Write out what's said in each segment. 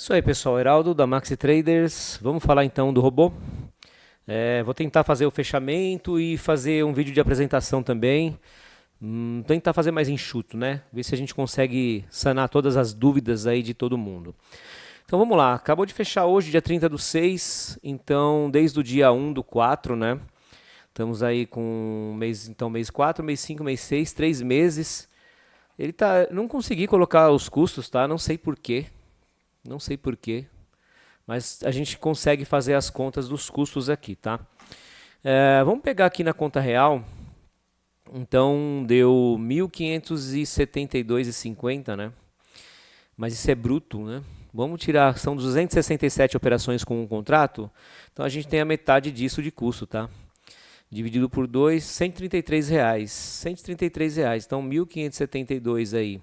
Isso aí, pessoal. Heraldo da Maxi Traders. Vamos falar então do robô. Vou tentar fazer o fechamento e fazer um vídeo de apresentação também. Tentar fazer mais enxuto, né? Ver se a gente consegue sanar todas as dúvidas aí de todo mundo. Então vamos lá. Acabou de fechar hoje, dia 30 do 6. Então, desde o dia 1 do 4, né? Estamos aí com mês 4, mês 5, mês 6, 3 meses. Ele tá. Não consegui colocar os custos, tá? Não sei por quê. Não sei por quê. Mas a gente consegue fazer as contas dos custos aqui, tá? Vamos pegar aqui na conta real. Então deu 1.572,50, né? Mas isso é bruto, né? Vamos tirar, são 267 operações com um contrato. Então a gente tem a metade disso de custo, tá? Dividido por 2, R$ 133. R$ 133. Então 1.572 aí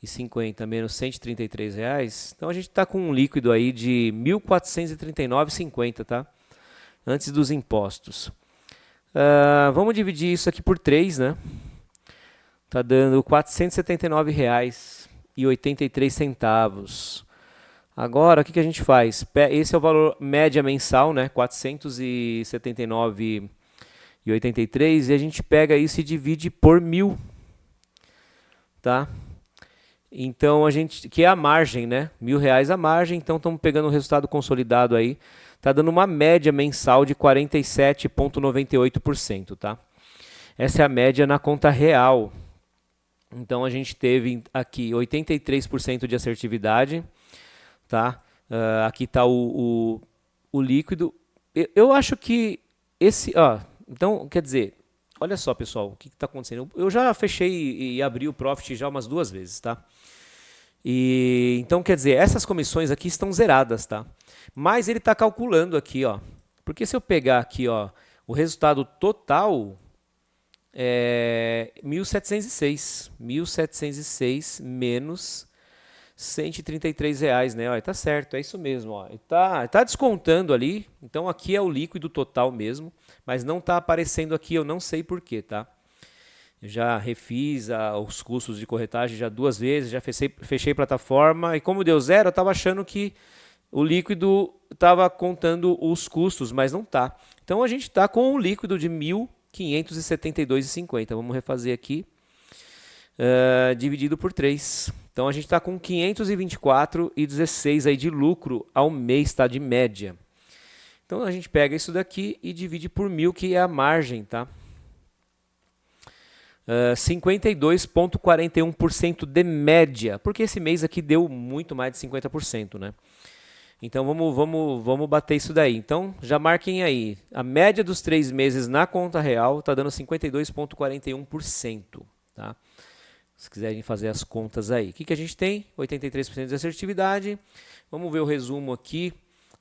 e 50 menos R$ 133. Então a gente está com um líquido aí de 1.439,50, tá? Antes dos impostos. Vamos dividir isso aqui por 3, né? Tá dando R$ 479,83. Agora, o que a gente faz? Esse é o valor média mensal, né? 479,83. E a gente pega isso e divide por 1.000, tá? Então a gente, que é a margem, né? R$ 1.000 a margem, então estamos pegando o resultado consolidado aí. Tá dando uma média mensal de 47,98%, tá? Essa é a média na conta real. Então a gente teve aqui 83% de assertividade, tá? Aqui está o líquido. Eu acho que esse, então quer dizer, olha só, pessoal, o que está acontecendo? Eu já fechei e abri o Profit já umas 2 vezes, tá? E então quer dizer, essas comissões aqui estão zeradas, tá? Mas ele está calculando aqui, ó. Porque se eu pegar aqui, ó, o resultado total é 1.706 menos R$ 133, né? Ó, tá certo, é isso mesmo, ó. Tá descontando ali. Então aqui é o líquido total mesmo, mas não tá aparecendo aqui, eu não sei porquê, tá? Eu já refiz os custos de corretagem já 2 vezes, já fechei plataforma e como deu zero, eu estava achando que o líquido estava contando os custos, mas não está. Então a gente está com um líquido de 1.572,50. Vamos refazer aqui, dividido por 3. Então a gente está com 524,16 aí de lucro ao mês, tá? De média. Então a gente pega isso daqui e divide por 1.000, que é a margem, tá? 52,41% de média, porque esse mês aqui deu muito mais de 50%, né? Então vamos bater isso daí. Então já marquem aí. A média dos 3 meses na conta real está dando 52,41%. Tá? Se quiserem fazer as contas aí. O que a gente tem? 83% de assertividade. Vamos ver o resumo aqui.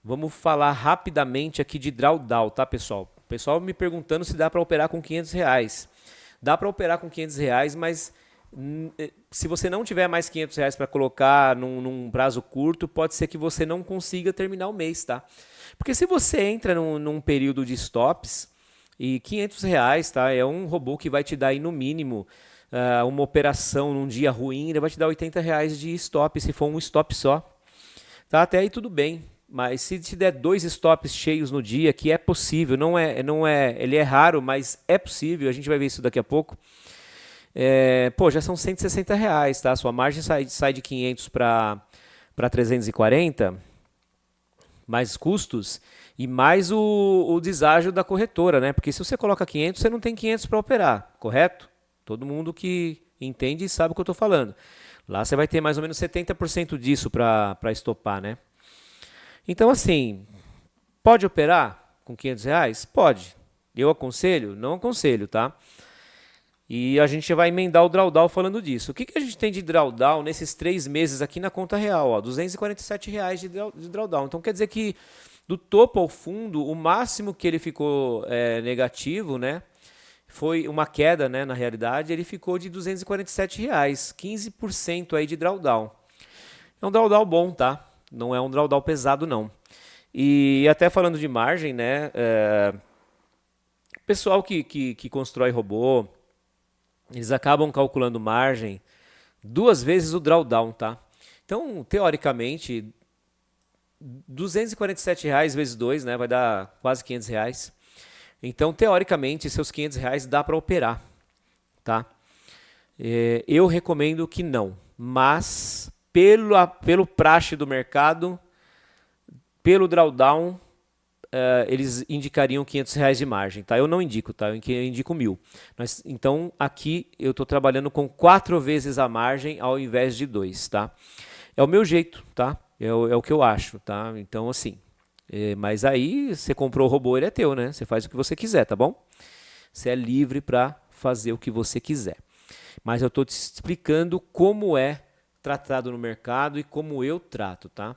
Vamos falar rapidamente aqui de drawdown, tá, pessoal? O pessoal me perguntando se dá para operar com R$ 500. Dá para operar com R$ 500, mas se você não tiver mais R$ 500 para colocar num prazo curto, pode ser que você não consiga terminar o mês, tá? Porque se você entra num período de stops e R$ 500, tá? É um robô que vai te dar aí no mínimo uma operação num dia ruim, ele vai te dar R$ 80 de stop, se for um stop só. Tá? Até aí tudo bem. Mas se te der 2 stops cheios no dia, que é possível, ele é raro, mas é possível, a gente vai ver isso daqui a pouco. Já são R$ 160, tá? Sua margem sai de 500 para 340, mais custos e mais o deságio da corretora, né? Porque se você coloca 500, você não tem 500 para operar, correto? Todo mundo que entende sabe o que eu estou falando. Lá você vai ter mais ou menos 70% disso para estopar, né? Então, assim, pode operar com R$ 500? Pode. Eu aconselho? Não aconselho, tá? E a gente vai emendar o drawdown falando disso. O que a gente tem de drawdown nesses 3 meses aqui na conta real? Ó, R$ 247 de drawdown. Então quer dizer que do topo ao fundo, o máximo que ele ficou negativo, né? Foi uma queda, né? Na realidade, ele ficou de R$ 247, 15% aí de drawdown. É um drawdown bom, tá? Não é um drawdown pesado, não. E até falando de margem, né? Pessoal que constrói robô, eles acabam calculando margem 2 vezes o drawdown, tá? Então, teoricamente, R$ 247 vezes 2, né? Vai dar quase R$ 500. Então, teoricamente, seus R$ 500 dá para operar, tá? Eu recomendo que não, mas pelo praxe do mercado, pelo drawdown, eles indicariam R$ 500 de margem, tá? Eu não indico, tá? Eu indico 1.000. Então, aqui eu estou trabalhando com 4 vezes a margem ao invés de 2, tá? É o meu jeito, tá? É o que eu acho, tá? Então, assim, mas aí você comprou o robô, ele é teu, né? Você faz o que você quiser, tá bom? Você é livre para fazer o que você quiser. Mas eu estou te explicando como é tratado no mercado e como eu trato, tá?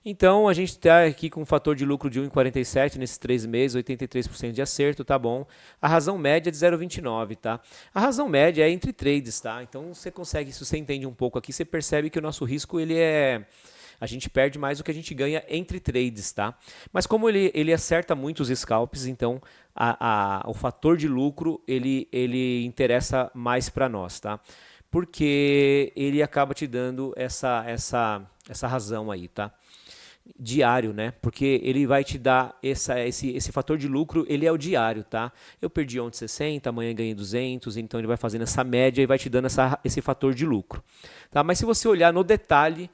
Então, a gente está aqui com um fator de lucro de 1,47 nesses 3 meses, 83% de acerto, tá bom? A razão média é de 0,29, tá? A razão média é entre trades, tá? Então, você consegue, se você entende um pouco aqui, você percebe que o nosso risco, ele é... A gente perde mais do que a gente ganha entre trades, tá? Mas como ele acerta muito os scalps, então o fator de lucro, ele interessa mais para nós, tá? Porque ele acaba te dando essa razão aí, tá? Diário, né? Porque ele vai te dar esse fator de lucro, ele é o diário, tá? Eu perdi ontem 60, amanhã ganhei 200, então ele vai fazendo essa média e vai te dando esse fator de lucro, tá? Mas se você olhar no detalhe,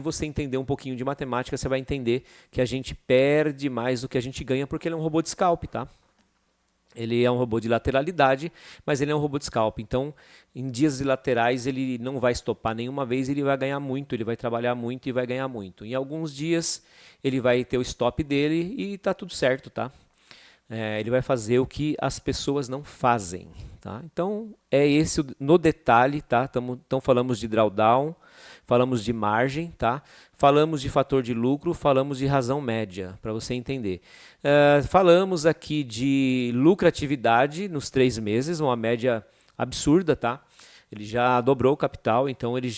você entender um pouquinho de matemática, você vai entender que a gente perde mais do que a gente ganha porque ele é um robô de scalp, tá? Ele é um robô de lateralidade, mas ele é um robô de scalp. Então, em dias de laterais, ele não vai estopar nenhuma vez, ele vai ganhar muito, ele vai trabalhar muito e vai ganhar muito. Em alguns dias, ele vai ter o stop dele e tá tudo certo, tá? Ele vai fazer o que as pessoas não fazem, tá? Então, é esse no detalhe, tá? Então, falamos de drawdown, falamos de margem, tá? Falamos de fator de lucro, falamos de razão média, para você entender. Falamos aqui de lucratividade nos 3 meses, uma média absurda, tá? Ele já dobrou o capital, então ele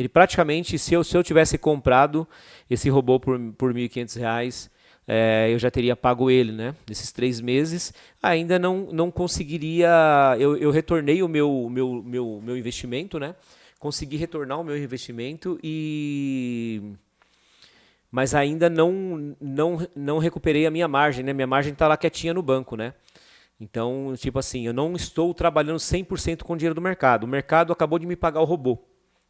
praticamente, se eu tivesse comprado esse robô por R$ 1.500, eu já teria pago ele, né? Nesses 3 meses, ainda não conseguiria. Eu retornei o meu investimento, né? Consegui retornar o meu investimento mas ainda não recuperei a minha margem, né? Minha margem está lá quietinha no banco, né? Então, tipo assim, eu não estou trabalhando 100% com o dinheiro do mercado. O mercado acabou de me pagar o robô,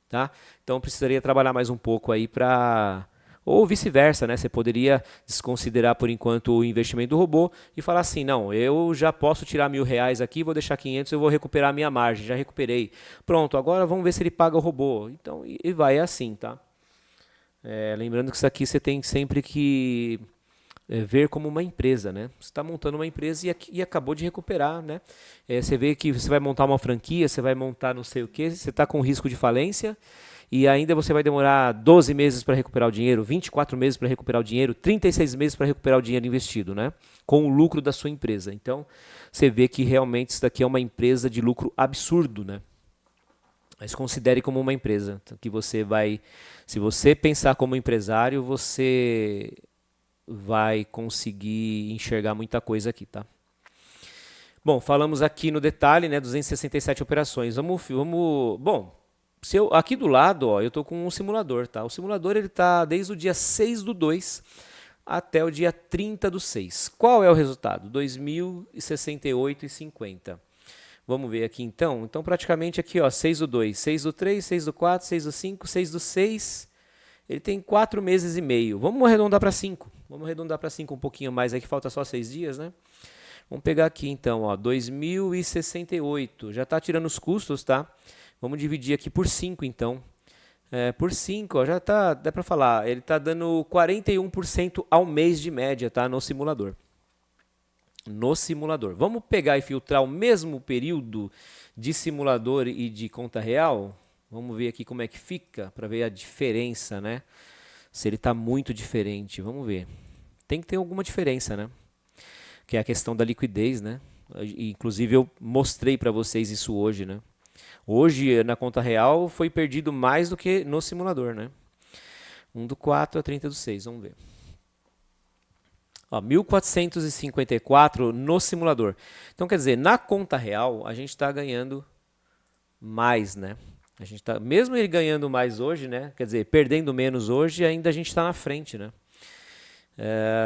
tá? Então, eu precisaria trabalhar mais um pouco aí para... Ou vice-versa, né? Você poderia desconsiderar por enquanto o investimento do robô e falar assim, não, eu já posso tirar R$ 1.000 aqui, vou deixar 500, eu vou recuperar a minha margem, já recuperei. Pronto, agora vamos ver se ele paga o robô. Então, e vai assim, tá? Lembrando que isso aqui você tem sempre que ver como uma empresa, né? Você está montando uma empresa e acabou de recuperar, né? Você vê que você vai montar uma franquia, você vai montar não sei o que, você está com risco de falência e ainda você vai demorar 12 meses para recuperar o dinheiro, 24 meses para recuperar o dinheiro, 36 meses para recuperar o dinheiro investido, né? Com o lucro da sua empresa. Então, você vê que realmente isso daqui é uma empresa de lucro absurdo, né? Mas considere como uma empresa, que você vai, se você pensar como empresário, você vai conseguir enxergar muita coisa aqui, tá? Bom, falamos aqui no detalhe, né, 267 operações. Bom, aqui do lado, ó, eu tô com um simulador, tá? O simulador ele tá desde o dia 6/2 até o dia 30/6. Qual é o resultado? 2.068,50. Vamos ver aqui então. Então, praticamente aqui, ó, 6/2, 6/3, 6/4, 6/5, 6/6. Ele tem 4 meses e meio. Vamos arredondar para 5. Vamos arredondar para 5 um pouquinho mais, aí que falta só 6 dias, né? Vamos pegar aqui então, ó, 2.068. Já está tirando os custos, tá? Vamos dividir aqui por 5 então. Por 5, ó, já tá, dá para falar, ele está dando 41% ao mês de média, tá? No simulador. No simulador. Vamos pegar e filtrar o mesmo período de simulador e de conta real? Vamos ver aqui como é que fica, para ver a diferença, né? Se ele está muito diferente. Vamos ver. Tem que ter alguma diferença, né? Que é a questão da liquidez, né? Inclusive eu mostrei para vocês isso hoje, né? Hoje, na conta real, foi perdido mais do que no simulador, né? 1/4 a 30/6, vamos ver. Ó, 1.454 no simulador. Então, quer dizer, na conta real, a gente está ganhando mais, né? A gente tá, mesmo ele ganhando mais hoje, né? Quer dizer, perdendo menos hoje, ainda a gente está na frente, né?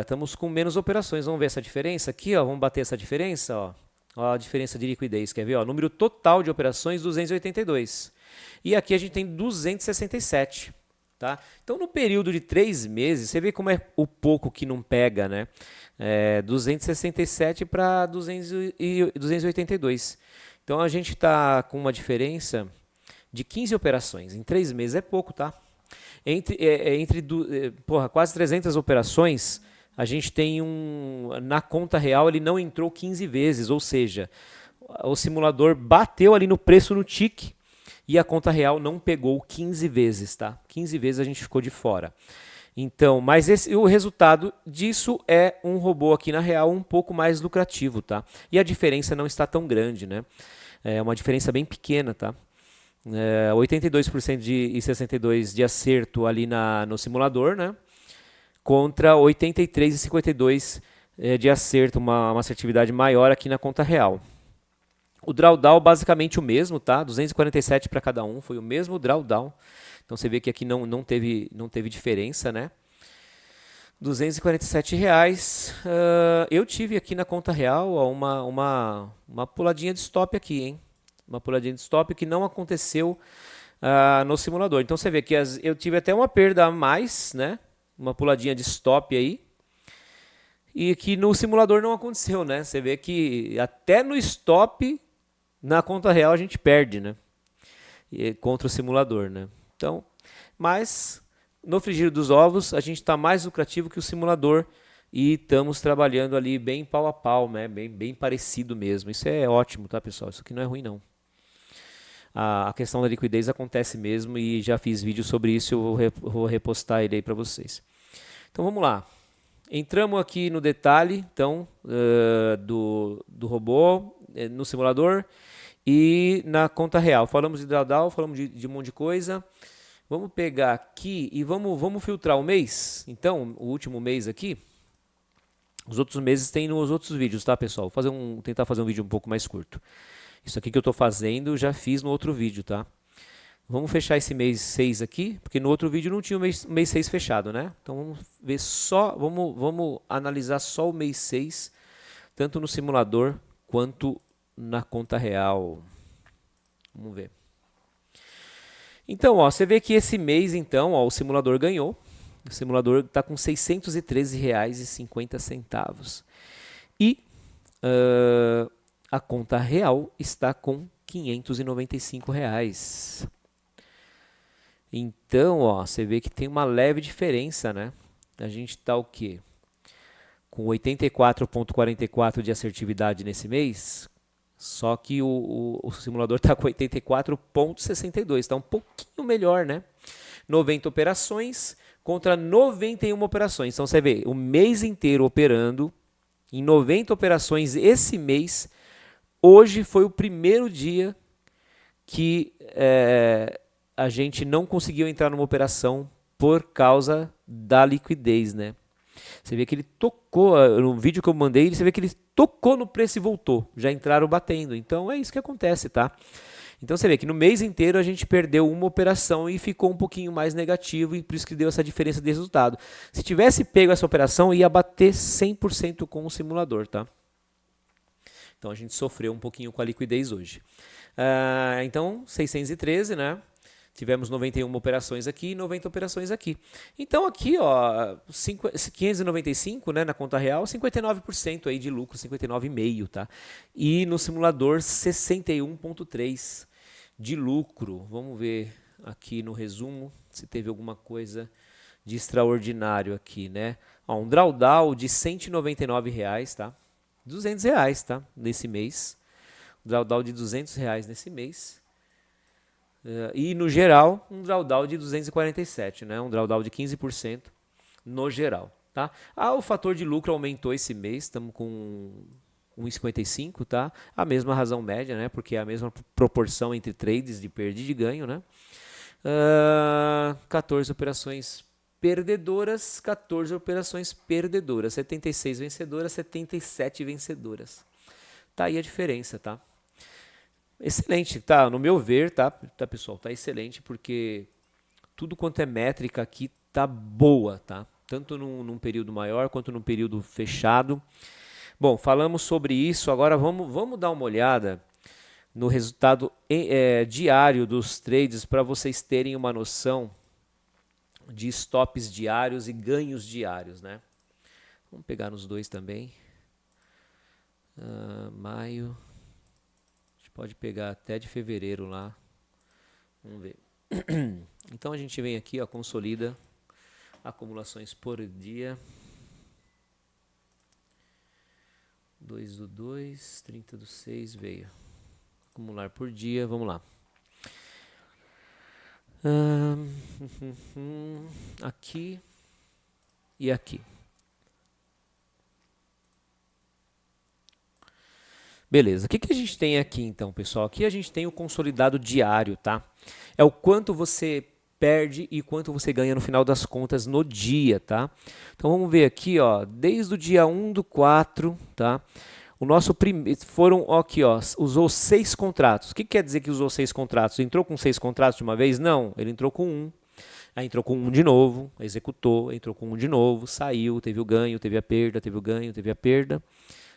Estamos com menos operações. Vamos ver essa diferença aqui, ó. Vamos bater essa diferença, ó. Ó a diferença de liquidez, quer ver? Ó, número total de operações 282. E aqui a gente tem 267. Tá? Então, no período de 3 meses, você vê como é o pouco que não pega, né? 267 para 282. Então, a gente está com uma diferença de 15 operações. Em 3 meses é pouco, tá? Porra, quase 300 operações, a gente tem na conta real, ele não entrou 15 vezes, ou seja, o simulador bateu ali no preço no tique, e a conta real não pegou 15 vezes, tá? 15 vezes a gente ficou de fora. Então, mas o resultado disso é um robô aqui na real um pouco mais lucrativo, tá? E a diferença não está tão grande, né? É uma diferença bem pequena, tá? 82% e 62% de acerto ali no simulador, né? Contra 83 e 52 de acerto, uma assertividade maior aqui na conta real. O drawdown basicamente o mesmo, tá? 247 para cada um, foi o mesmo drawdown. Então você vê que aqui não teve diferença, né? R$ 247. Eu tive aqui na conta real ó, uma puladinha de stop aqui, hein? Uma puladinha de stop que não aconteceu no simulador. Então você vê que eu tive até uma perda a mais, né? Uma puladinha de stop aí. E que no simulador não aconteceu, né? Você vê que até no stop, na conta real, a gente perde, né? Contra o simulador, né? Então, mas no frigir dos ovos, a gente está mais lucrativo que o simulador e estamos trabalhando ali bem pau a pau, né? Bem parecido mesmo. Isso é ótimo, tá, pessoal? Isso aqui não é ruim, não. A questão da liquidez acontece mesmo e já fiz vídeo sobre isso, eu vou repostar ele aí para vocês. Então vamos lá. Entramos aqui no detalhe então, do robô, no simulador e na conta real. Falamos de drawdown, falamos de um monte de coisa. Vamos pegar aqui e vamos filtrar o mês. Então, o último mês aqui. Os outros meses tem nos outros vídeos, tá, pessoal? Tentar fazer um vídeo um pouco mais curto. Isso aqui que eu estou fazendo, já fiz no outro vídeo, tá? Vamos fechar esse mês 6 aqui, porque no outro vídeo não tinha o mês 6 fechado, né? Então vamos ver vamos analisar só o mês 6, tanto no simulador quanto na conta real. Vamos ver. Então, ó, você vê que esse mês, então, ó, o simulador ganhou. O simulador está com R$ 613,50. E a conta real está com R$ 595. Então, ó, você vê que tem uma leve diferença, né? A gente está o quê? Com 84,44 de assertividade nesse mês, só que o simulador está com 84,62, está um pouquinho melhor, né? 90 operações contra 91 operações. Então você vê, o mês inteiro operando, em 90 operações esse mês, hoje foi o primeiro dia que a gente não conseguiu entrar numa operação por causa da liquidez, né? Você vê que ele tocou, no vídeo que eu mandei, você vê que ele tocou no preço e voltou. Já entraram batendo. Então é isso que acontece, tá? Então você vê que no mês inteiro a gente perdeu uma operação e ficou um pouquinho mais negativo e por isso que deu essa diferença de resultado. Se tivesse pego essa operação, ia bater 100% com o simulador, tá? Então a gente sofreu um pouquinho com a liquidez hoje. Então 613, né? Tivemos 91 operações aqui e 90 operações aqui. Então aqui, ó, 595, né, na conta real, 59% aí de lucro, 59,5, tá? E no simulador 61,3 de lucro. Vamos ver aqui no resumo se teve alguma coisa de extraordinário aqui, né? Ó, um drawdown de R$ 199, tá? R$ 200, tá? Nesse mês. Um drawdown de R$ 200 nesse mês. E no geral, um drawdown de 247, né? Um drawdown de 15% no geral, tá? O fator de lucro aumentou esse mês, estamos com 1,55, tá? A mesma razão média, né? Porque é a mesma proporção entre trades de perda e de ganho, né? 14 operações perdedoras, 14 operações perdedoras, 76 vencedoras, 77 vencedoras. Tá aí a diferença, tá? Excelente, tá? No meu ver, tá, pessoal? Tá excelente, porque tudo quanto é métrica aqui tá boa, tá? Tanto num período maior quanto num período fechado. Bom, falamos sobre isso, agora vamos dar uma olhada no resultado diário dos trades para vocês terem uma noção de stops diários e ganhos diários, né? Vamos pegar nos dois também. Maio. A gente pode pegar até de fevereiro lá. Vamos ver. Então a gente vem aqui, ó, consolida acumulações por dia. 2 do 2, 30 do 6 veio. Acumular por dia, vamos lá. Aqui e aqui. Beleza, o que a gente tem aqui então, pessoal? Aqui a gente tem o consolidado diário, tá? É o quanto você perde e quanto você ganha no final das contas no dia, tá? Então vamos ver aqui, ó, desde o dia 1/4, tá? O nosso primeiro foram aqui, ó, usou 6 contratos. O que quer dizer que usou 6 contratos? Entrou com 6 contratos de uma vez? Não, ele entrou com 1. Aí entrou com 1 de novo, executou, entrou com 1 de novo, saiu, teve o ganho, teve a perda, teve o ganho, teve a perda.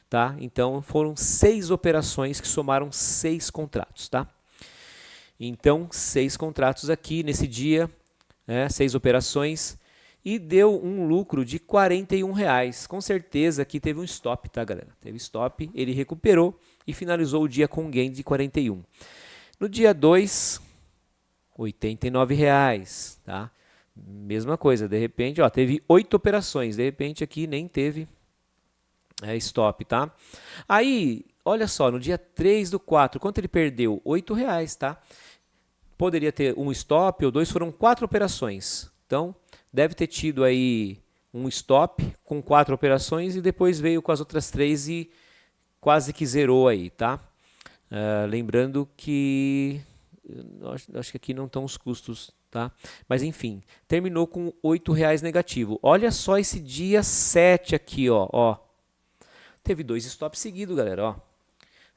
Tá? Então foram 6 operações que somaram 6 contratos, tá? Então 6 contratos aqui nesse dia, 6 operações e deu um lucro de R$41. Com certeza aqui teve um stop, tá, galera? Teve stop, ele recuperou e finalizou o dia com um gain de 41. No dia 2, R$89, tá? Mesma coisa, de repente, ó, teve 8 operações, de repente aqui nem teve stop, tá? Aí, olha só, no dia 3/4, quanto ele perdeu? R$8, tá? Poderia ter um stop ou dois, foram 4 operações. Então, deve ter tido aí um stop com 4 operações e depois veio com as outras 3 e quase que zerou aí, tá? Lembrando que acho que aqui não estão os custos, tá? Mas enfim, terminou com R$8 negativo. Olha só esse dia 7 aqui, ó. Teve 2 stops seguidos, galera, ó.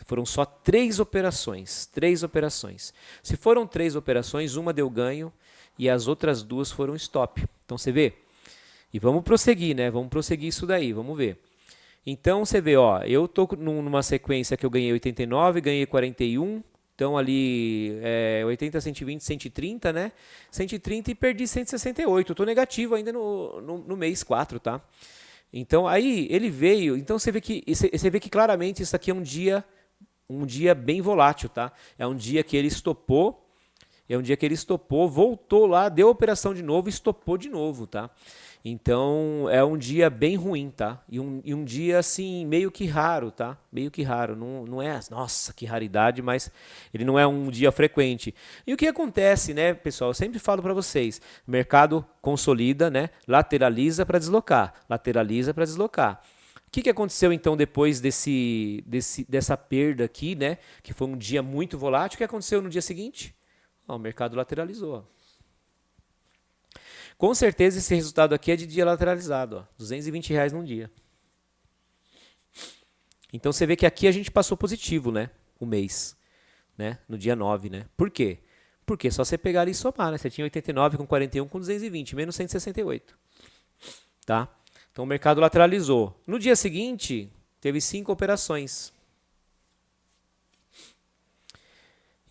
Foram só 3 operações, 3 operações. Se foram 3 operações, uma deu ganho e as outras 2 foram stop. Então você vê? E vamos prosseguir, né? Vamos prosseguir isso daí, vamos ver. Então você vê, ó, eu tô numa sequência que eu ganhei 89, ganhei 41, então ali 80, 120, 130, né? 130 e perdi 168. Eu tô negativo ainda no mês 4, tá? Então aí ele veio, então você vê que claramente isso aqui é um dia bem volátil, tá? É um dia que ele estopou, voltou lá, deu a operação de novo e estopou de novo, tá? Então é um dia bem ruim, tá? E um dia assim meio que raro, tá? Meio que raro, não é, nossa, que raridade, mas ele não é um dia frequente. E o que acontece, né, pessoal? Eu sempre falo para vocês, o mercado consolida, né? Lateraliza para deslocar, lateraliza para deslocar. O que aconteceu então depois dessa perda aqui, né? Que foi um dia muito volátil. O que aconteceu no dia seguinte? O mercado lateralizou. Ó. Com certeza esse resultado aqui é de dia lateralizado, ó, R$220 num dia. Então você vê que aqui a gente passou positivo, né? O mês, né? No dia 9, né? Por quê? Porque só você pegar ali e somar, né? Você tinha 89 com 41 com 220, menos 168. Tá? Então o mercado lateralizou. No dia seguinte, teve 5 operações.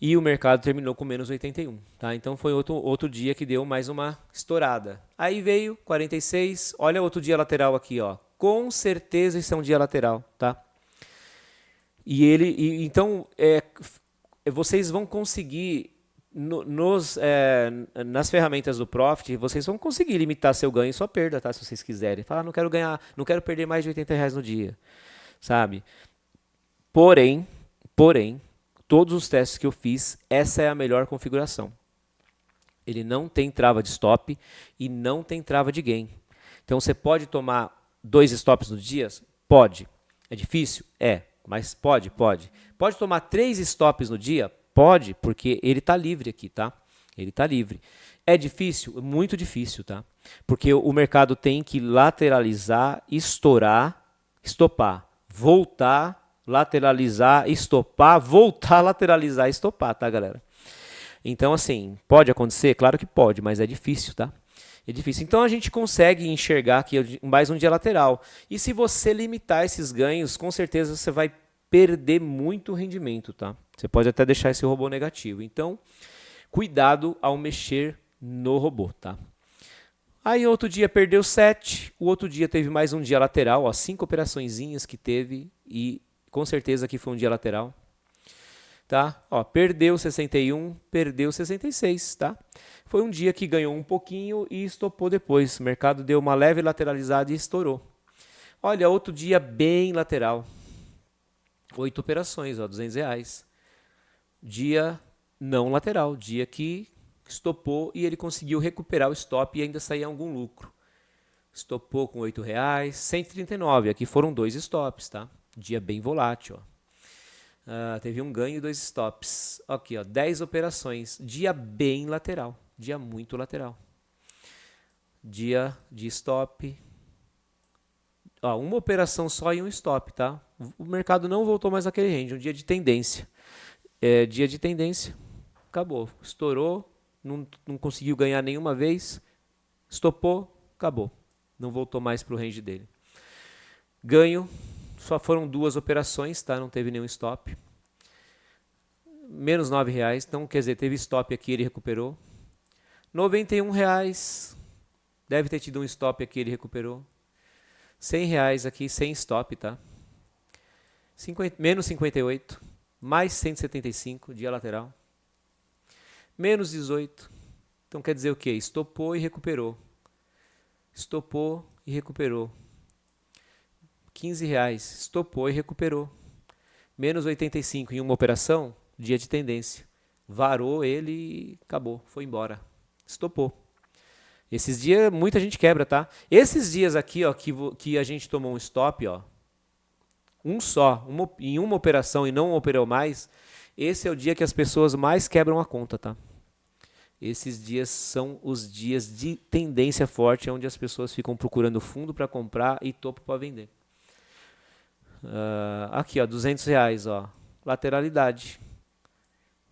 E o mercado terminou com menos 81, tá? Então foi outro dia que deu mais uma estourada. Aí veio 46, olha outro dia lateral aqui, ó. Com certeza isso é um dia lateral, tá? Então vocês vão conseguir nas ferramentas do Profit, vocês vão conseguir limitar seu ganho e sua perda, tá? Se vocês quiserem. Falar, não quero perder mais de R$80 no dia, sabe? Porém, todos os testes que eu fiz, essa é a melhor configuração. Ele não tem trava de stop e não tem trava de gain. Então você pode tomar 2 stops no dia? Pode. É difícil? É, mas pode. Pode tomar 3 stops no dia? Pode, porque ele está livre aqui, tá? Ele está livre. É difícil? Muito difícil, tá? Porque o mercado tem que lateralizar, estourar, estopar, voltar lateralizar, estopar, voltar a lateralizar e estopar, tá, galera? Então, assim, pode acontecer? Claro que pode, mas é difícil, tá? É difícil. Então, a gente consegue enxergar aqui mais um dia lateral. E se você limitar esses ganhos, com certeza você vai perder muito rendimento, tá? Você pode até deixar esse robô negativo. Então, cuidado ao mexer no robô, tá? Aí, outro dia perdeu 7, o outro dia teve mais um dia lateral, ó, 5 operaçõezinhas que teve e com certeza que foi um dia lateral. Tá? Ó, perdeu 61, perdeu 66, tá? Foi um dia que ganhou um pouquinho e estopou depois. O mercado deu uma leve lateralizada e estourou. Olha, outro dia bem lateral. 8 operações, ó, R$200. Dia não lateral, dia que estopou e ele conseguiu recuperar o stop e ainda sair algum lucro. Estopou com R$8, 139. Aqui foram 2 stops, tá? Dia bem volátil, ó. Teve um ganho e 2 stops. Aqui, ó, 10 operações. Dia bem lateral. Dia muito lateral. Dia de stop. Ó, uma operação só e um stop, tá? O mercado não voltou mais naquele range. Um dia de tendência. Dia de tendência. Acabou. Estourou. Não conseguiu ganhar nenhuma vez. Estopou. Acabou. Não voltou mais para o range dele. Ganho. Só foram 2 operações, tá? Não teve nenhum stop. Menos R$9. Então, quer dizer, teve stop aqui, ele recuperou. R$91. Deve ter tido um stop aqui, ele recuperou. R$100 aqui, sem stop, tá? Menos 58. Mais 175, dia lateral. Menos 18. Então, quer dizer o quê? Estopou e recuperou. Estopou e recuperou. R$15, estopou e recuperou. Menos 85 em uma operação, dia de tendência. Varou ele e acabou, foi embora. Estopou. Esses dias muita gente quebra, tá? Esses dias aqui, ó, que a gente tomou um stop, ó, um só, em uma operação e não operou mais, esse é o dia que as pessoas mais quebram a conta, tá? Esses dias são os dias de tendência forte, onde as pessoas ficam procurando fundo para comprar e topo para vender. Aqui, ó, R$200, ó, lateralidade,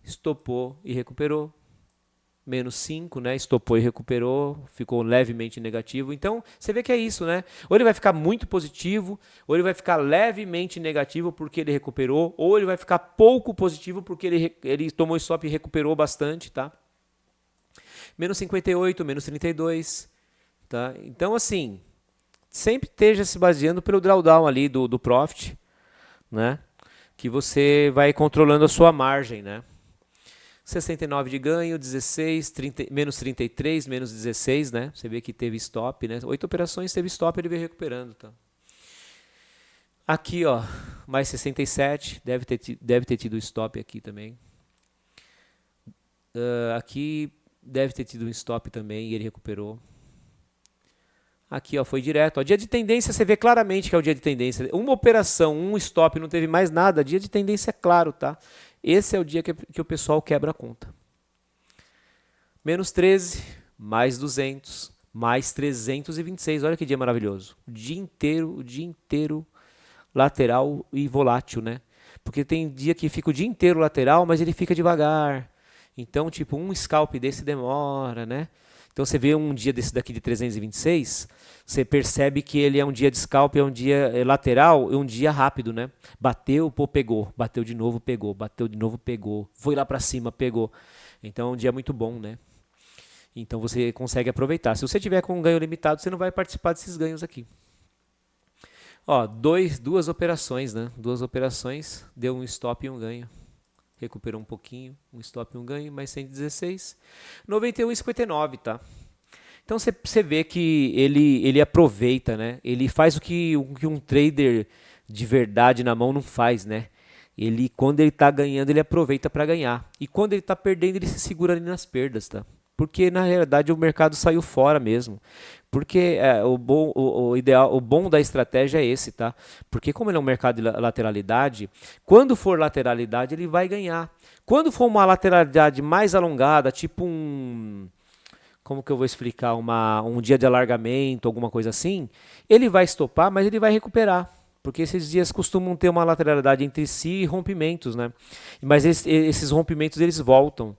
estopou e recuperou, menos 5, né, estopou e recuperou, ficou levemente negativo. Então, você vê que é isso, né, ou ele vai ficar muito positivo, ou ele vai ficar levemente negativo porque ele recuperou, ou ele vai ficar pouco positivo porque ele tomou stop e recuperou bastante, tá? Menos 58, menos 32, tá? Então, assim, sempre esteja se baseando pelo drawdown ali do profit, né? Que você vai controlando a sua margem, né? 69 de ganho, 16, menos 33, menos 16, né? Você vê que teve stop, né? 8 operações teve stop, ele veio recuperando, tá? Aqui, ó, mais 67, deve ter tido stop aqui também. Aqui deve ter tido um stop também e ele recuperou. Aqui, ó, foi direto. Ó. Dia de tendência, você vê claramente que é o dia de tendência. Uma operação, um stop, não teve mais nada. Dia de tendência é claro, tá? Esse é o dia que o pessoal quebra a conta. Menos 13, mais 200, mais 326. Olha que dia maravilhoso. O dia inteiro lateral e volátil, né? Porque tem dia que fica o dia inteiro lateral, mas ele fica devagar. Então, tipo, um scalp desse demora, né? Então você vê um dia desse daqui de 326, você percebe que ele é um dia de scalp, é um dia lateral, é um dia rápido, né? Bateu, pô, pegou, bateu de novo, pegou, bateu de novo, pegou, foi lá para cima, pegou. Então é um dia muito bom, né? Então você consegue aproveitar. Se você tiver com um ganho limitado, você não vai participar desses ganhos aqui. Ó, 2 operações, né? 2 operações, deu um stop e um ganho. Recuperou um pouquinho, um stop e um ganho, mais 116. 91,59, tá? Então você vê que ele aproveita, né? Ele faz o que um trader de verdade na mão não faz, né? Quando ele está ganhando, ele aproveita para ganhar. E quando ele está perdendo, ele se segura ali nas perdas, tá? Porque na realidade o mercado saiu fora mesmo. Porque o bom da estratégia é esse, tá? Porque como ele é um mercado de lateralidade, quando for lateralidade ele vai ganhar. Quando for uma lateralidade mais alongada, tipo como que eu vou explicar? Um dia de alargamento, alguma coisa assim, ele vai estopar, mas ele vai recuperar. Porque esses dias costumam ter uma lateralidade entre si e rompimentos, né? Mas esses rompimentos eles voltam.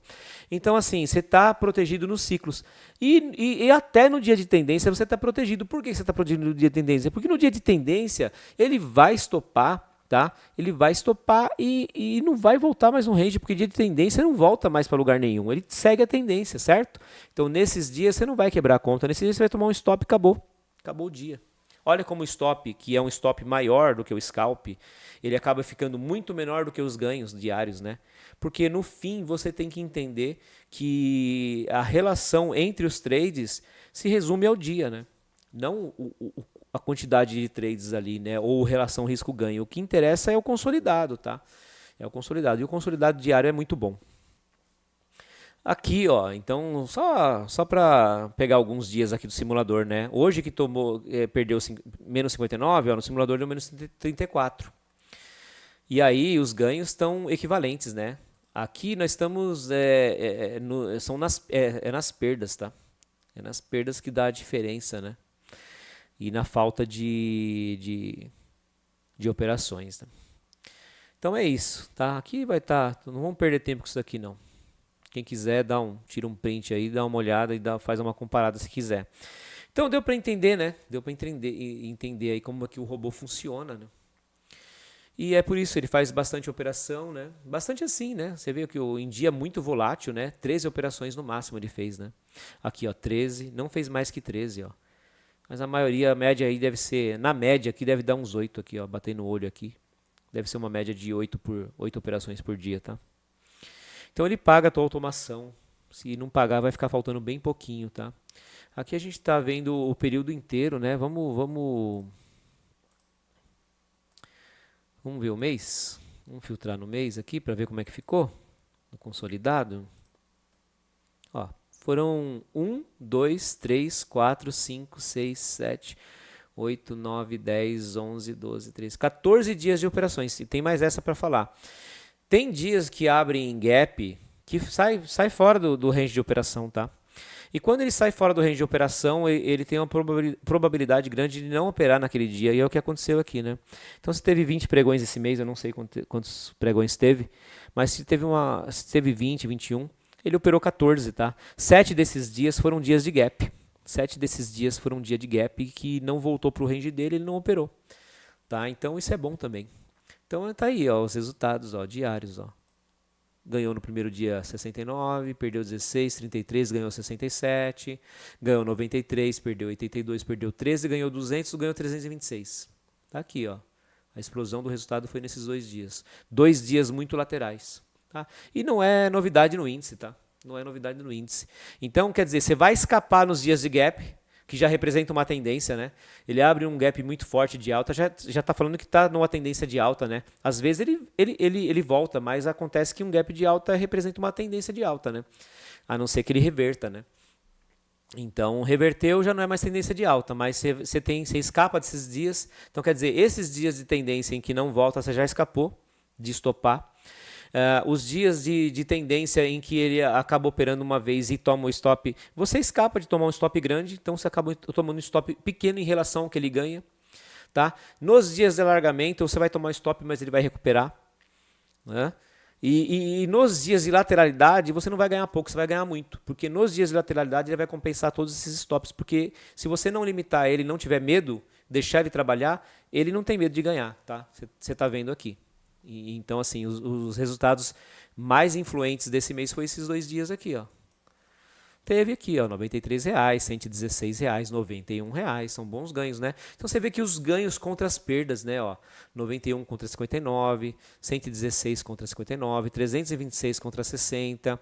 Então, assim, você está protegido nos ciclos. E até no dia de tendência você está protegido. Por que você está protegido no dia de tendência? Porque no dia de tendência ele vai estopar, tá? Ele vai estopar e não vai voltar mais no range, porque dia de tendência não volta mais para lugar nenhum. Ele segue a tendência, certo? Então, nesses dias você não vai quebrar a conta. Nesses dias você vai tomar um stop e acabou. Acabou o dia. Olha como o stop, que é um stop maior do que o scalp, ele acaba ficando muito menor do que os ganhos diários, né? Porque no fim você tem que entender que a relação entre os trades se resume ao dia, né? Não a quantidade de trades ali, né? Ou relação risco-ganho. O que interessa é o consolidado, tá? É o consolidado. E o consolidado diário é muito bom. Aqui, ó, então só para pegar alguns dias aqui do simulador, né? Hoje que perdeu menos 59, ó, no simulador deu menos 34. E aí os ganhos estão equivalentes, né? Aqui nós estamos são nas perdas, tá? É nas perdas que dá a diferença, né? E na falta de operações, né? Então é isso, tá? Aqui vai estar, não vamos perder tempo com isso aqui não. Quem quiser, tira um print aí, dá uma olhada e faz uma comparada se quiser. Então deu para entender, né? Deu para entender aí como é que o robô funciona, né? E é por isso, ele faz bastante operação, né? Bastante assim, né? Você vê que em dia muito volátil, né? 13 operações no máximo ele fez, né? Aqui, ó, 13, não fez mais que 13, ó. Mas a maioria, a média aí deve ser, na média aqui deve dar uns 8 aqui, ó, bater no olho aqui. Deve ser uma média de 8 operações por dia, tá? Então ele paga a tua automação. Se não pagar, vai ficar faltando bem pouquinho, tá? Aqui a gente está vendo o período inteiro, né? Vamos ver o mês. Vamos filtrar no mês aqui para ver como é que ficou. No consolidado. Ó, foram 1, 2, 3, 4, 5, 6, 7, 8, 9, 10, 11, 12, 13, 14 dias de operações. E tem mais essa para falar. Tem dias que abrem gap que sai fora do range de operação, tá? E quando ele sai fora do range de operação, ele tem uma probabilidade grande de não operar naquele dia, e é o que aconteceu aqui, né? Então, se teve 20 pregões esse mês, eu não sei quantos pregões teve, mas se teve 20, 21, ele operou 14, tá? 7 desses dias foram dias de gap. 7 desses dias foram dia de gap que não voltou para o range dele, ele não operou, tá? Então, isso é bom também. Então tá aí, ó, os resultados, ó, diários, ó. Ganhou no primeiro dia 69, perdeu 16, 33, ganhou 67, ganhou 93, perdeu 82, perdeu 13, ganhou 200, ganhou 326. Tá aqui, ó. A explosão do resultado foi nesses 2 dias. 2 dias muito laterais, tá? E não é novidade no índice, tá? Não é novidade no índice. Então, quer dizer, você vai escapar nos dias de gap, que já representa uma tendência, né? Ele abre um gap muito forte de alta, já está falando que está numa tendência de alta, né? Às vezes ele volta, mas acontece que um gap de alta representa uma tendência de alta, né? A não ser que ele reverta, né? Então, reverteu já não é mais tendência de alta, mas você escapa desses dias. Então, quer dizer, esses dias de tendência em que não volta, você já escapou de estopar. Os dias de tendência em que ele acaba operando uma vez e toma o stop, você escapa de tomar um stop grande, então você acaba tomando um stop pequeno em relação ao que ele ganha. Tá? Nos dias de alargamento, você vai tomar um stop, mas ele vai recuperar. Né? E nos dias de lateralidade, você não vai ganhar pouco, você vai ganhar muito. Porque nos dias de lateralidade, ele vai compensar todos esses stops. Porque se você não limitar ele, não tiver medo, deixar ele trabalhar, ele não tem medo de ganhar. Tá? Você está vendo aqui. Então, assim, os resultados mais influentes desse mês foi esses 2 dias aqui, ó. Teve aqui, ó, R$ 93, R$ 116, R$ 91, são bons ganhos, né? Então você vê que os ganhos contra as perdas, né, ó, 91 contra 59, 116 contra 59, 326 contra 60,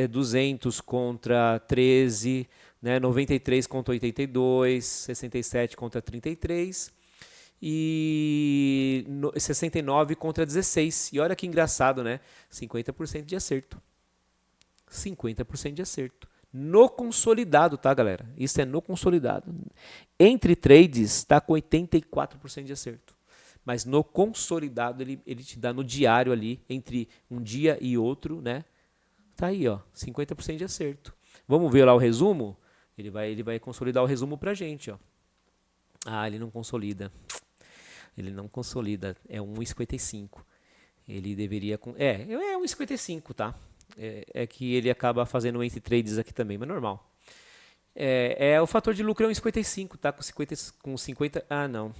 200 contra 13, né, 93 contra 82, 67 contra 33 e 69 contra 16. E olha que engraçado, né? 50% de acerto. 50% de acerto. No consolidado, tá, galera? Isso é no consolidado. Entre trades, está com 84% de acerto. Mas no consolidado, ele te dá no diário ali, entre um dia e outro, né? Tá aí, ó, 50% de acerto. Vamos ver lá o resumo? Ele vai consolidar o resumo pra gente, ó. Ah, ele não consolida. Ele não consolida. É 1,55. Ele deveria... É 1,55, tá? É que ele acaba fazendo um entry trades aqui também, mas normal. O fator de lucro é 1,55, tá? Com 50... Ah, não.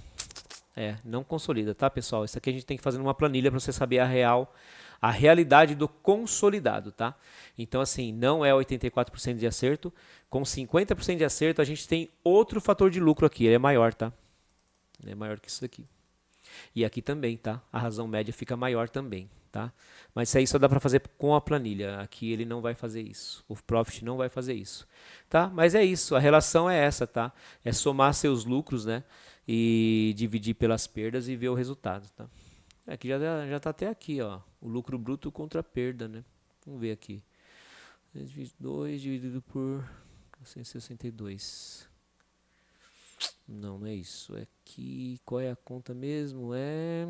Não consolida, tá, pessoal? Isso aqui a gente tem que fazer numa planilha para você saber a realidade do consolidado, tá? Então, assim, não é 84% de acerto. Com 50% de acerto, a gente tem outro fator de lucro aqui. Ele é maior, tá? Ele é maior que isso daqui. E aqui também, tá? A razão média fica maior também, tá? Mas isso aí só dá para fazer com a planilha. Aqui ele não vai fazer isso. O Profit não vai fazer isso, tá? Mas é isso. A relação é essa, tá? É somar seus lucros, né? E dividir pelas perdas e ver o resultado, tá? Aqui já tá até aqui, ó. O lucro bruto contra a perda, né? Vamos ver aqui. 2 dividido por 162. Não é isso. É que qual é a conta mesmo? É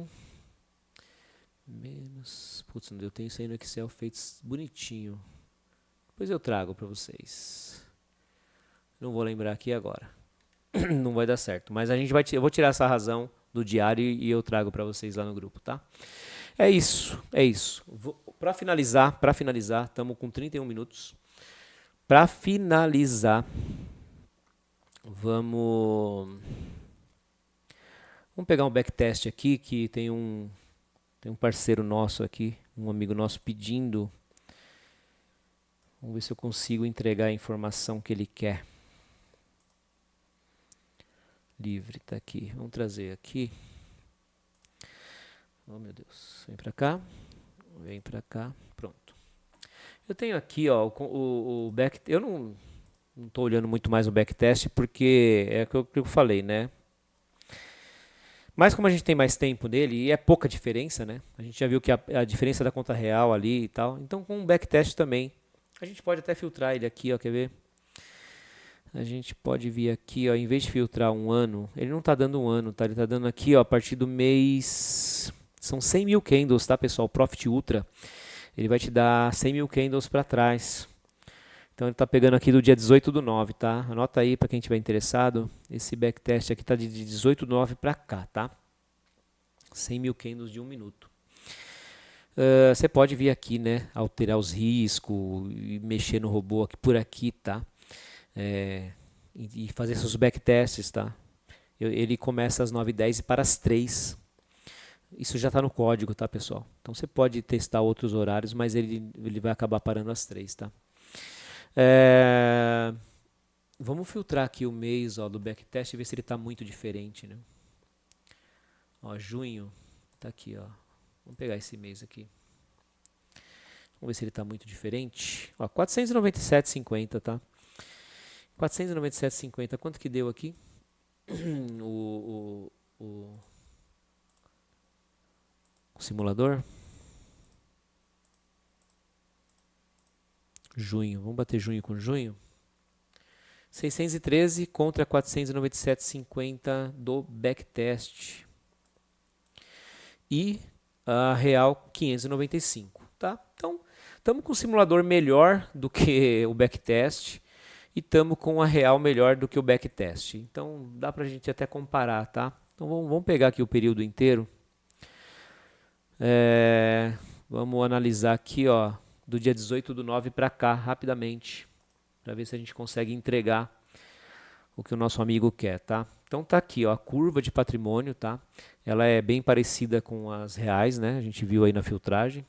menos. Putz, eu tenho isso aí no Excel feito bonitinho. Depois eu trago para vocês. Não vou lembrar aqui agora. Não vai dar certo. Mas eu vou tirar essa razão do diário e eu trago para vocês lá no grupo, tá? É isso. Para finalizar, estamos com 31 minutos. Para finalizar, vamos pegar um backtest aqui que tem um parceiro nosso aqui, um amigo nosso pedindo. Vamos ver se eu consigo entregar a informação que ele quer. Livre, tá aqui. Vamos trazer aqui. Oh, meu Deus. Vem pra cá. Pronto. Eu tenho aqui, ó, o back. Eu não tô olhando muito mais o backtest porque é o que eu falei, né? Mas como a gente tem mais tempo nele e é pouca diferença, né? A gente já viu que a diferença da conta real ali e tal. Então com o backtest também. A gente pode até filtrar ele aqui, ó, quer ver? A gente pode vir aqui, ó, em vez de filtrar um ano, ele não está dando um ano, tá? Ele está dando aqui, ó, a partir do mês... São 100 mil candles, tá, pessoal? O Profit Ultra, ele vai te dar 100 mil candles para trás. Então ele está pegando aqui do dia 18/9, tá? Anota aí para quem estiver interessado. Esse backtest aqui está de 18/9 para cá, tá? 100 mil candles de 1 minuto. Você pode vir aqui, né? Alterar os riscos e mexer no robô aqui por aqui, tá? E fazer seus backtests, tá? Ele começa às 9h10 e para as 3. Isso já está no código, tá, pessoal? Então você pode testar outros horários, mas ele vai acabar parando às 3, tá? Vamos filtrar aqui o mês, ó, do backtest e ver se ele está muito diferente, né? Ó, junho, tá aqui, ó. Vamos pegar esse mês aqui. Vamos ver se ele está muito diferente. Ó, 497,50, tá? 497,50. Quanto que deu aqui? o simulador? Junho. Vamos bater junho com junho? 613 contra 497,50 do backtest. E a real 595, tá? Então, estamos com um simulador melhor do que o backtest e estamos com a real melhor do que o backtest. Então, dá para a gente até comparar, tá? Então, vamos pegar aqui o período inteiro. Vamos analisar aqui, ó, do dia 18/9 para cá, rapidamente, para ver se a gente consegue entregar o que o nosso amigo quer, tá? Então tá aqui, ó, a curva de patrimônio, tá? Ela é bem parecida com as reais, né? A gente viu aí na filtragem.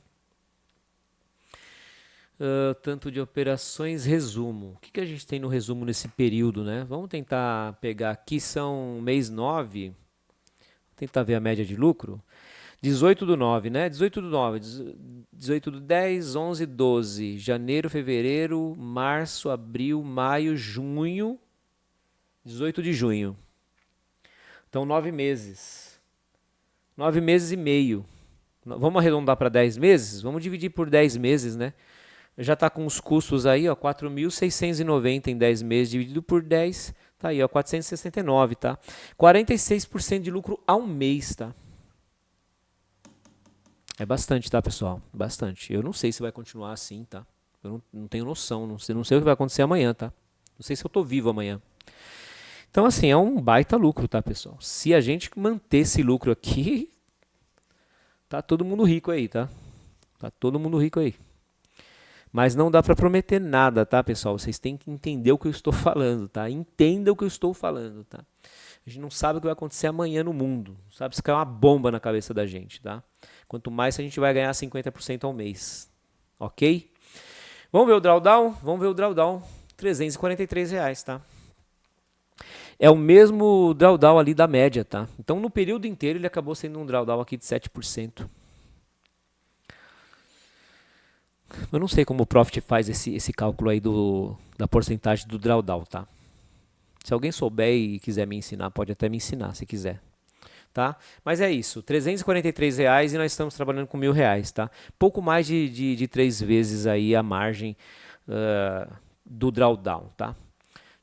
Tanto de operações, resumo. O que a gente tem no resumo nesse período, né? Vamos tentar pegar aqui, são mês 9. Vou tentar ver a média de lucro. 18/9, né? 18/9, 18/10, 11, 12. Janeiro, fevereiro, março, abril, maio, junho. 18 de junho. Então, 9 meses. 9 meses e meio. Vamos arredondar para 10 meses? Vamos dividir por 10 meses, né? Já está com os custos aí, ó, 4.690 em 10 meses, dividido por 10, tá aí, ó, 469, tá? 46% de lucro ao mês, tá? É bastante, tá, pessoal? Bastante. Eu não sei se vai continuar assim, tá? Eu não tenho noção, não sei o que vai acontecer amanhã, tá? Não sei se eu tô vivo amanhã. Então, assim, é um baita lucro, tá, pessoal? Se a gente manter esse lucro aqui, tá todo mundo rico aí, tá? Tá todo mundo rico aí. Mas não dá para prometer nada, tá, pessoal? Vocês têm que entender o que eu estou falando, tá? Entenda o que eu estou falando, tá? A gente não sabe o que vai acontecer amanhã no mundo. Sabe se cai uma bomba na cabeça da gente, tá? Quanto mais a gente vai ganhar 50% ao mês. Ok? Vamos ver o drawdown? Vamos ver o drawdown. R$ 343, tá? É o mesmo drawdown ali da média, tá? Então no período inteiro ele acabou sendo um drawdown aqui de 7%. Eu não sei como o Profit faz esse cálculo aí da porcentagem do drawdown, tá? Se alguém souber e quiser me ensinar, pode até me ensinar se quiser. Tá? Mas é isso, R$ 343 e nós estamos trabalhando com R$ 1.000, tá? Pouco mais de 3 vezes aí a margem do drawdown, tá?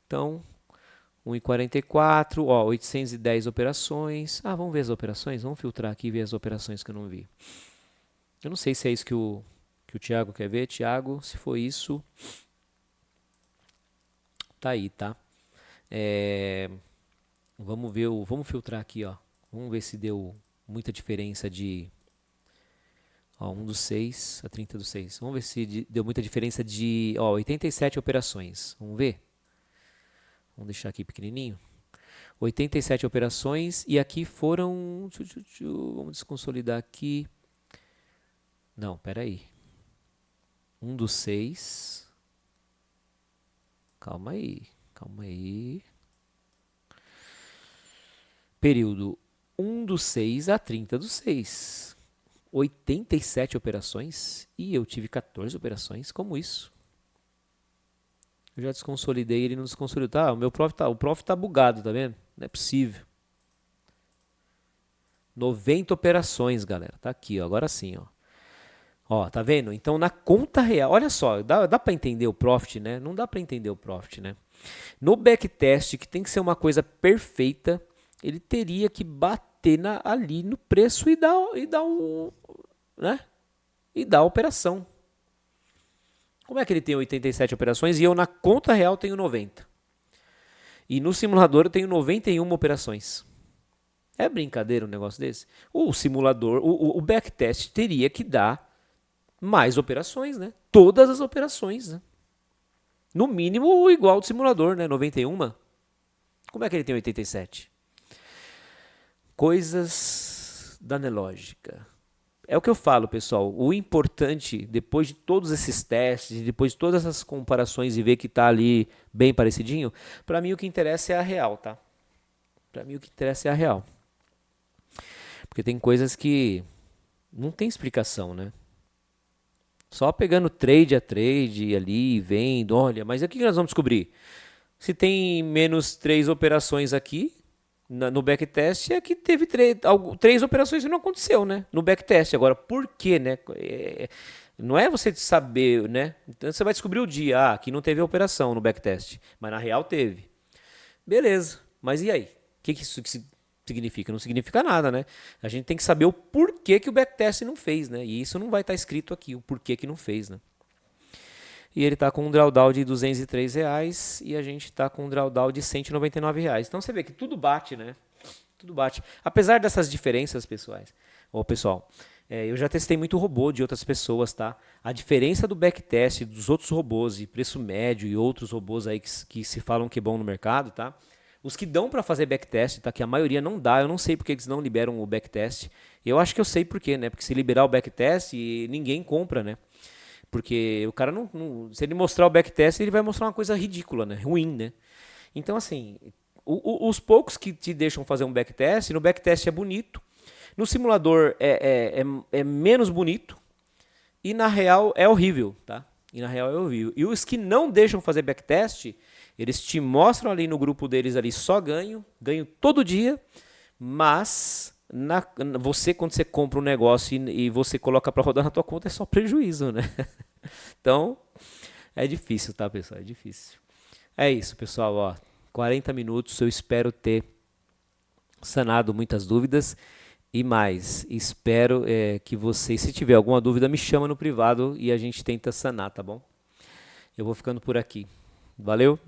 Então, 1,44, ó, 810 operações. Ah, vamos ver as operações? Vamos filtrar aqui e ver as operações que eu não vi. Eu não sei se é isso que o Thiago quer ver. Thiago, se for isso, tá aí, tá? Vamos ver, vamos filtrar aqui, ó. Vamos ver se deu muita diferença de 1 do 6 a 30 do 6. Vamos ver se deu muita diferença de 87 operações. Vamos ver? Vamos deixar aqui pequenininho. 87 operações e aqui foram... Vamos desconsolidar aqui. Não, peraí. 1 do 6. Calma aí. Calma aí. Período 1 do 6 a 30 do 6. 87 operações e eu tive 14 operações. Como isso? Eu já desconsolidei, ele não desconsolidou. Tá, o Profit tá bugado, tá vendo? Não é possível. 90 operações, galera. Tá aqui, ó. Agora sim, ó. Ó, tá vendo? Então na conta real, olha só, dá para entender o Profit, né? Não dá para entender o Profit, né? No backtest, que tem que ser uma coisa perfeita, ele teria que bater ali no preço e dar né? E dar a operação. Como é que ele tem 87 operações e eu na conta real tenho 90? E no simulador eu tenho 91 operações. É brincadeira um negócio desse? O simulador, o backtest teria que dar mais operações, né? Todas as operações, né? No mínimo igual do simulador, né? 91. Como é que ele tem 87? Coisas da Nelogica. É o que eu falo, pessoal. O importante, depois de todos esses testes, depois de todas essas comparações e ver que está ali bem parecidinho, para mim o que interessa é a real, tá? Para mim o que interessa é a real. Porque tem coisas que não tem explicação, né? Só pegando trade a trade ali, vendo, olha, mas aqui que nós vamos descobrir? Se tem menos 3 operações aqui, no backtest, é que teve 3 operações e não aconteceu, né? No backtest. Agora, por quê, né? Não é você saber, né? Então você vai descobrir o dia, que não teve operação no backtest, mas na real teve. Beleza, mas e aí? O que isso significa? Não significa nada, né? A gente tem que saber o porquê que o backtest não fez, né? E isso não vai estar escrito aqui, o porquê que não fez, né? E ele está com um drawdown de R$ 203 e a gente está com um drawdown de R$ 199. Então você vê que tudo bate, né? Tudo bate. Apesar dessas diferenças, pessoal, eu já testei muito robô de outras pessoas, tá? A diferença do backtest dos outros robôs e preço médio e outros robôs aí que se falam que é bom no mercado, tá? Os que dão para fazer backtest, tá? Que a maioria não dá, eu não sei porque eles não liberam o backtest. Eu acho que eu sei por quê, né? Porque se liberar o backtest, ninguém compra, né? Porque o cara se ele mostrar o backtest, ele vai mostrar uma coisa ridícula, né? Ruim, né? Então, assim, os poucos que te deixam fazer um backtest, no backtest é bonito, no simulador é menos bonito e na real é horrível, tá? E na real é horrível. E os que não deixam fazer backtest, eles te mostram ali no grupo deles ali só ganho todo dia, mas você, quando você compra um negócio e você coloca para rodar na tua conta, é só prejuízo, né? Então, é difícil, tá, pessoal? É difícil. É isso, pessoal, ó. 40 minutos, eu espero ter sanado muitas dúvidas e mais. Espero que vocês, se tiver alguma dúvida, me chama no privado e a gente tenta sanar, tá bom? Eu vou ficando por aqui. Valeu?